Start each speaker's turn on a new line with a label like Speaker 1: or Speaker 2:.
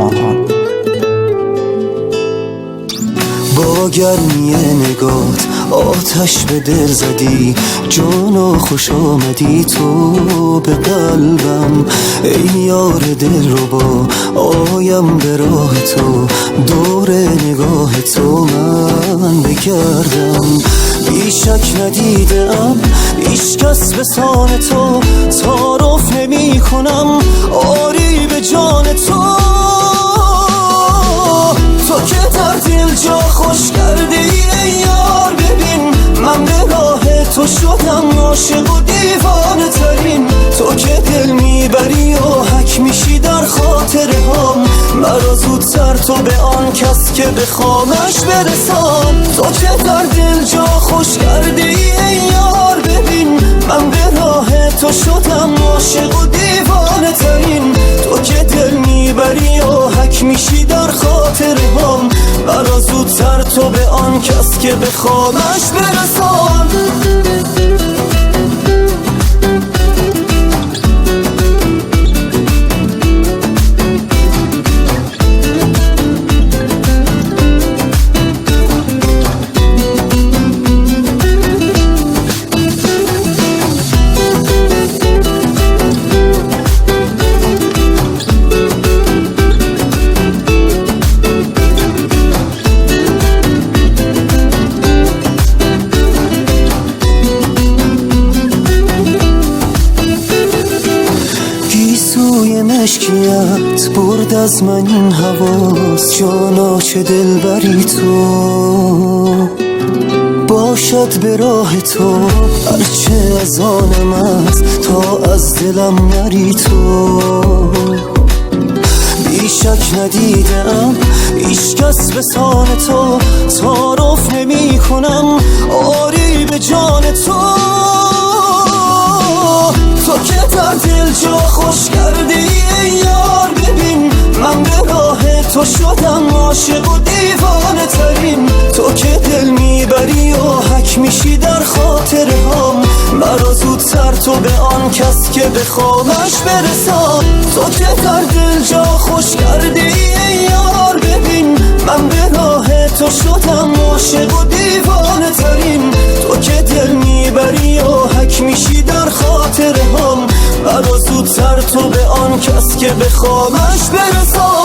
Speaker 1: ماهان.
Speaker 2: با گرمی نگات آتش به دل زدی، جانا خوش آمدی تو به قلبم. ای یار دل رو با آیم به راه تو، دور نگاه تو من بگردم. بیشک ندیدم هیچ کس به سان تو، تعارف نمی کنم آری به جان تو. تو که در دل جا خوش کردی ای یار، ببین من به راه تو شدم عاشق و دیوانه ترین. تو که دل میبری و حک میشی در خاطره هم، مرا زودتر تو به آن کس که بخوامش برسان. تو که در دل جا خوش کردی ای یار، ببین من به راه تو شدم عاشق و دیوانه ترین. تو که دل میبری و حک میشی در خاطره هم، مرا زودتر تو به آن کس که بخوامش برسان. مشکیت برد از من این حواس، جانا چه دلبری تو باشد به راه تو. هرچه از آنم است تا از دلم نری تو. بیشک ندیدم هیچ کس به سان تو، تعارف نمی کنم آری به جان تو. تو که در دل جا خوش کردی ای یار، ببین من به راه تو شدم عاشق و دیوانه ترین. تو که دل میبری و حک میشی در خاطره هم، مرا زودتر تو به آن کس که بخوامش برسان. تو که در دل جا خوش کردی ای یار، ببین من به راه تو شدم عاشق و دیوانه ترین. تو که دل میبری و حک میشی در خاطره هم، مرا زودتر تو به آن کس که بخوامش برسان.